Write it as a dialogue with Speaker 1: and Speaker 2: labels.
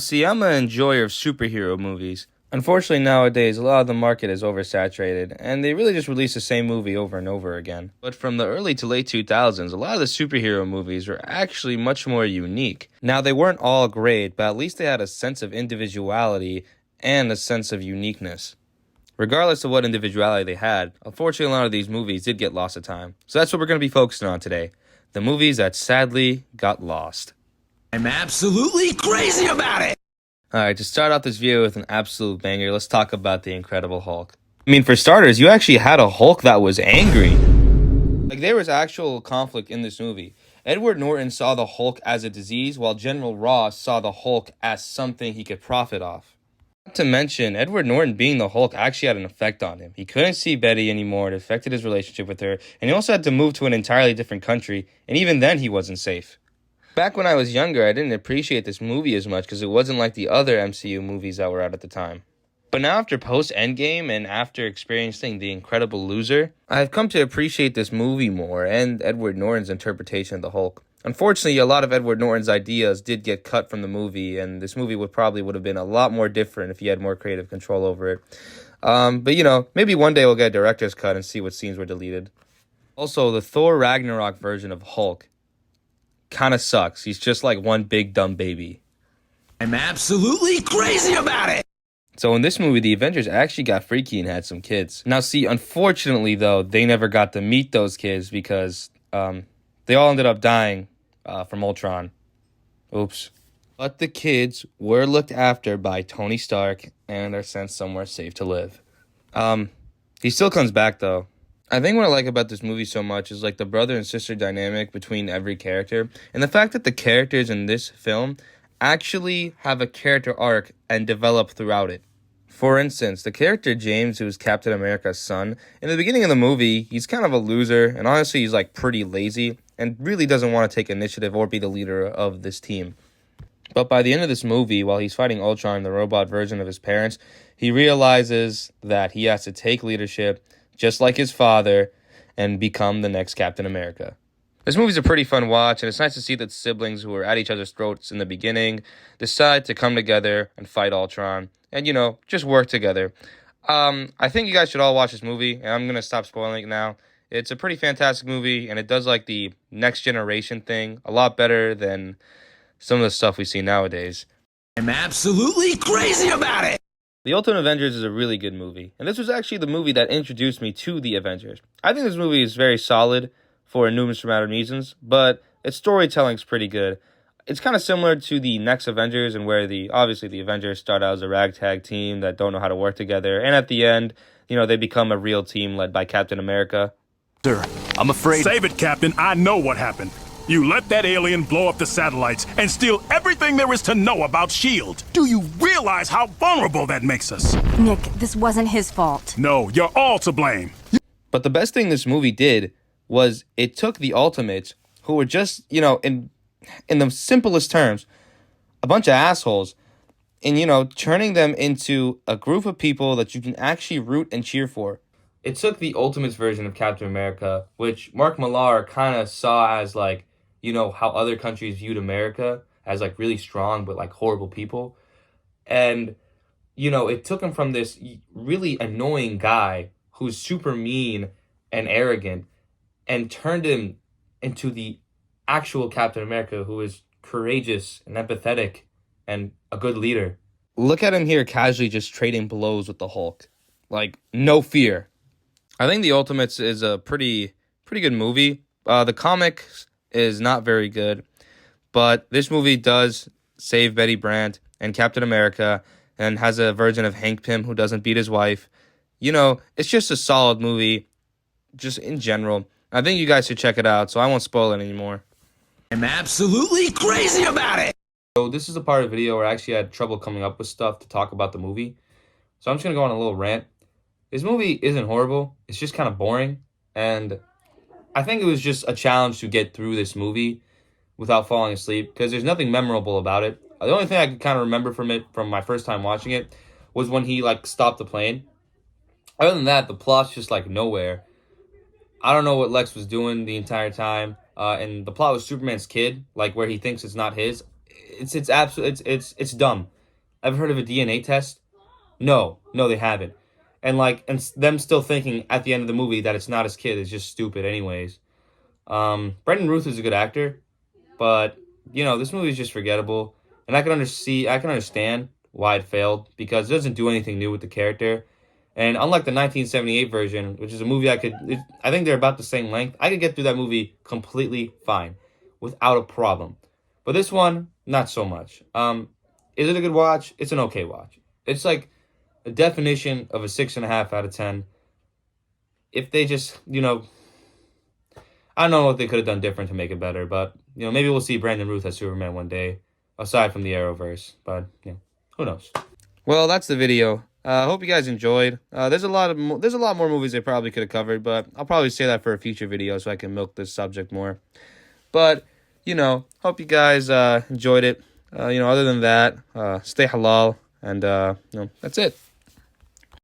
Speaker 1: See, I'm an enjoyer of superhero movies. Unfortunately, nowadays, a lot of the market is oversaturated, and they really just release the same movie over and over again. But from the early to late 2000s, a lot of the superhero movies were actually much more unique. Now, they weren't all great, but at least they had a sense of individuality and a sense of uniqueness. Regardless of what individuality they had, unfortunately, a lot of these movies did get lost to time. So that's what we're going to be focusing on today. The movies that sadly got lost.
Speaker 2: I'm absolutely crazy about it!
Speaker 1: Alright, to start out this video with an absolute banger, let's talk about the Incredible Hulk. I mean, for starters, you actually had a Hulk that was angry. Like, there was actual conflict in this movie. Edward Norton saw the Hulk as a disease, while General Ross saw the Hulk as something he could profit off. Not to mention, Edward Norton being the Hulk actually had an effect on him. He couldn't see Betty anymore, it affected his relationship with her, and he also had to move to an entirely different country, and even then he wasn't safe. Back when I was younger, I didn't appreciate this movie as much because it wasn't like the other MCU movies that were out at the time. But now after post-Endgame and after experiencing The Incredible Loser, I've come to appreciate this movie more and Edward Norton's interpretation of the Hulk. Unfortunately, a lot of Edward Norton's ideas did get cut from the movie, and this movie would have been a lot more different if he had more creative control over it. But maybe one day we'll get a director's cut and see what scenes were deleted. Also, the Thor Ragnarok version of Hulk kind of sucks. He's just like one big dumb baby.
Speaker 2: I'm absolutely crazy about it!
Speaker 1: So in this movie, the Avengers actually got freaky and had some kids. Now see, unfortunately though, they never got to meet those kids because they all ended up dying from Ultron. Oops. But the kids were looked after by Tony Stark and are sent somewhere safe to live. He still comes back though. I think what I like about this movie so much is like the brother and sister dynamic between every character, and the fact that the characters in this film actually have a character arc and develop throughout it. For instance, the character James, who is Captain America's son, in the beginning of the movie, he's kind of a loser, and honestly, he's like pretty lazy, and really doesn't want to take initiative or be the leader of this team. But by the end of this movie, while he's fighting Ultron, the robot version of his parents, he realizes that he has to take leadership, just like his father, and become the next Captain America. This movie's a pretty fun watch, and it's nice to see that siblings who were at each other's throats in the beginning decide to come together and fight Ultron, and, just work together. I think you guys should all watch this movie, and I'm going to stop spoiling it now. It's a pretty fantastic movie, and it does like the next generation thing a lot better than some of the stuff we see nowadays.
Speaker 2: I'm absolutely crazy about it!
Speaker 1: The Ultimate Avengers is a really good movie, and this was actually the movie that introduced me to the Avengers. I think this movie is very solid for a numerous amount of reasons, but its storytelling is pretty good. It's kind of similar to the next Avengers, and where obviously the Avengers start out as a ragtag team that don't know how to work together, and at the end, they become a real team led by Captain America.
Speaker 3: Sir, I'm afraid...
Speaker 4: Save it, Captain. I know what happened. You let that alien blow up the satellites and steal everything there is to know about S.H.I.E.L.D. Do you realize how vulnerable that makes us?
Speaker 5: Nick, this wasn't his fault.
Speaker 4: No, you're all to blame.
Speaker 1: But the best thing this movie did was it took the Ultimates, who were just, in the simplest terms, a bunch of assholes, and, turning them into a group of people that you can actually root and cheer for. It took the Ultimates version of Captain America, which Mark Millar kind of saw as like, how other countries viewed America as like really strong but like horrible people. And, it took him from this really annoying guy who's super mean and arrogant and turned him into the actual Captain America who is courageous and empathetic and a good leader. Look at him here casually just trading blows with the Hulk. Like, no fear. I think The Ultimates is a pretty good movie. The comic is not very good, but this movie does save Betty Brant and Captain America and has a version of Hank Pym who doesn't beat his wife. It's just a solid movie, just in general. I think you guys should check it out, so I won't spoil it anymore.
Speaker 2: I'm absolutely crazy about it!
Speaker 1: So this is a part of the video where I actually had trouble coming up with stuff to talk about the movie. So I'm just going to go on a little rant. This movie isn't horrible. It's just kind of boring. And I think it was just a challenge to get through this movie without falling asleep because there's nothing memorable about it. The only thing I could kind of remember from it from my first time watching it was when he like stopped the plane. Other than that, the plot's just like nowhere. I don't know what Lex was doing the entire time. And the plot was Superman's kid, like where he thinks it's not his. it's dumb. I've heard of a DNA test. No, they haven't. And like, them still thinking at the end of the movie that it's not his kid is just stupid, anyways. Brendan Ruth is a good actor, but this movie is just forgettable. And I can understand why it failed because it doesn't do anything new with the character. And unlike the 1978 version, which is a movie I think they're about the same length. I could get through that movie completely fine, without a problem. But this one, not so much. Is it a good watch? It's an okay watch. It's like a definition of a 6.5 out of 10. If they just, I don't know what they could have done different to make it better, but maybe we'll see Brandon Ruth as Superman one day, aside from the Arrowverse. But who knows? Well, that's the video. I hope you guys enjoyed. There's a lot more movies they probably could have covered, but I'll probably say that for a future video so I can milk this subject more. But hope you guys enjoyed it. Other than that, stay halal, and that's it.